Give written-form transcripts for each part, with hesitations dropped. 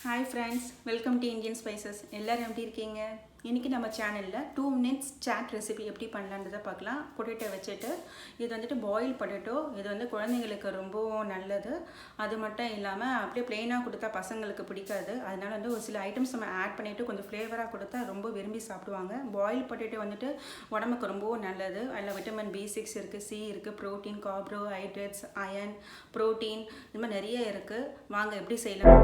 Hi friends, welcome to Indian Spices. எல்லாரும் எப்படி இருக்கீங்க? இன்னைக்கு நம்ம சேனல்ல 2 minutes chat recipe எப்படி பண்ணலாம்ன்றத பார்க்கலாம். பொட்டேட்டோ வச்சிட்டு இது வந்துட்டு boil பொட்டேட்டோ. இது வந்து குழந்தைகளுக்கு ரொம்ப நல்லது. அது மட்டும் இல்லாம அப்படியே ப்ளைனா கொடுத்தா பசங்களுக்கு பிடிக்காது. அதனால வந்து ஒரு சில ஐட்டம்ஸ் நம்ம ஆட் பண்ணிட்டு கொஞ்சம் ஃப்ளேவரா கொடுத்தா ரொம்ப விரும்பி சாப்பிடுவாங்க. boil பொட்டேட்டோ வந்துட்டு உடம்புக்கு ரொம்ப நல்லது. அதுல விட்டமின் B6 இருக்கு, C இருக்கு, புரோட்டீன், கார்போஹைட்ரேட்ஸ், அயர்ன், புரோட்டீன் இந்த மாதிரி நிறைய இருக்கு. வாங்க எப்படி செய்யலாம்.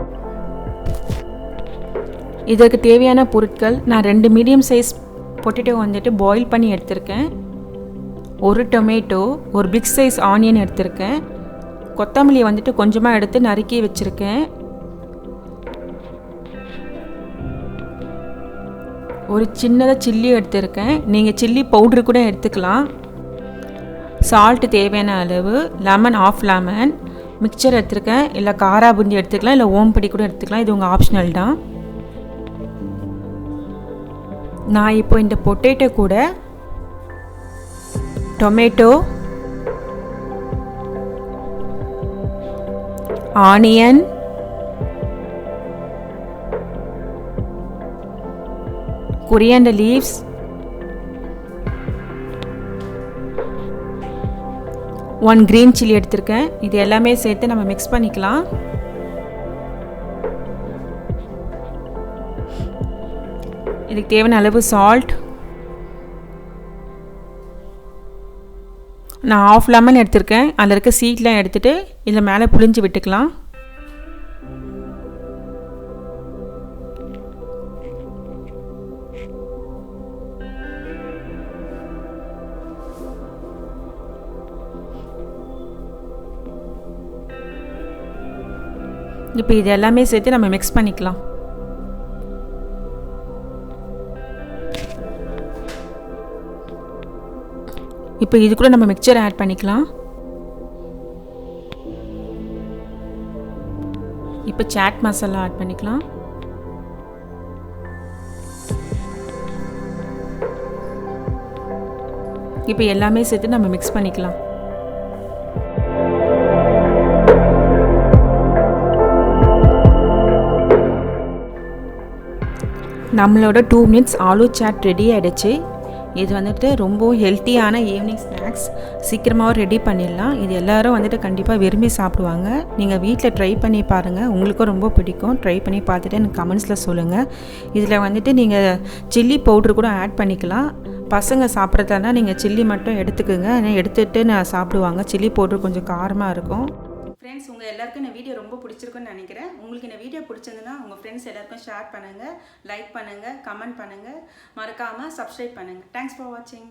இதற்கு தேவையான பொருட்கள் நான் 2 மீடியம் சைஸ் பொட்டேட்டோ வந்துட்டு பாயில் பண்ணி எடுத்திருக்கேன். ஒரு டொமேட்டோ, ஒரு பிக் சைஸ் ஆனியன் எடுத்திருக்கேன். கொத்தமல்லி வந்துட்டு கொஞ்சமாக எடுத்து நறுக்கி வச்சுருக்கேன். ஒரு சின்னதாக சில்லி எடுத்திருக்கேன். நீங்கள் சில்லி பவுட்ரு கூட எடுத்துக்கலாம். சால்ட்டு தேவையான அளவு, லெமன் ஆஃப் லெமன், மிக்சர் எடுத்துருக்கேன். இல்லை காரா பூந்தி எடுத்துக்கலாம், இல்லை ஓம்படி கூட எடுத்துக்கலாம். இது உங்கள் ஆப்ஷனல் தான். நான் இப்போ இந்த பொட்டேட்டோ கூட tomato, onion, coriander leaves, one green chilli எடுத்திருக்கேன். இது எல்லாமே சேர்த்து நம்ம மிக்ஸ் பண்ணிக்கலாம். இதுக்கு தேவையான அளவு சால்ட், நான் ஆஃப் லெமன் எடுத்திருக்கேன். அதில் இருக்க சீட்லாம் எடுத்துகிட்டு இதில் மேலே புளிஞ்சு விட்டுக்கலாம். இப்போ இது எல்லாமே சேர்த்து நம்ம மிக்ஸ் பண்ணிக்கலாம். இப்போ இது கூட நம்ம மிக்சர் ஆட் பண்ணிக்கலாம். இப்போ சாட் மசாலா ஆட் பண்ணிக்கலாம். இப்போ எல்லாமே சேர்த்து நம்ம மிக்ஸ் பண்ணிக்கலாம். நம்மளோட 2 minutes ஆலு சாட் ரெடி ஆகிடுச்சு. இது வந்துட்டு ரொம்ப ஹெல்த்தியான ஈவினிங் ஸ்நாக்ஸ். சீக்கிரமாகவும் ரெடி பண்ணிடலாம். இது எல்லோரும் வந்துட்டு கண்டிப்பாக விரும்பி சாப்பிடுவாங்க. நீங்கள் வீட்டில் ட்ரை பண்ணி பாருங்கள், உங்களுக்கும் ரொம்ப பிடிக்கும். ட்ரை பண்ணி பார்த்துட்டு எனக்கு கமெண்ட்ஸில் சொல்லுங்கள். இதில் வந்துட்டு நீங்கள் சில்லி பவுட்ரு கூட ஆட் பண்ணிக்கலாம். பசங்க சாப்பிட்றதானா நீங்கள் சில்லி மட்டும் எடுத்துக்கோங்க. ஆனால் எடுத்துகிட்டு நான் சாப்பிடுவாங்க. சில்லி பவுட்ரு கொஞ்சம் காரமாக இருக்கும். ஃப்ரெண்ட்ஸ், உங்கள் எல்லாருக்கும் இந்த வீடியோ ரொம்ப பிடிச்சிருக்குன்னு நினைக்கிறேன். உங்களுக்கு இந்த வீடியோ பிடிச்சிருந்துன்னா உங்கள் ஃப்ரெண்ட்ஸ் எல்லாருக்கும் ஷேர் பண்ணுங்கள், லைக் பண்ணுங்கள், கமெண்ட் பண்ணுங்கள், மறக்காமல் சப்ஸ்கிரைப் பண்ணுங்கள். தேங்க்ஸ் ஃபார் வாட்சிங்.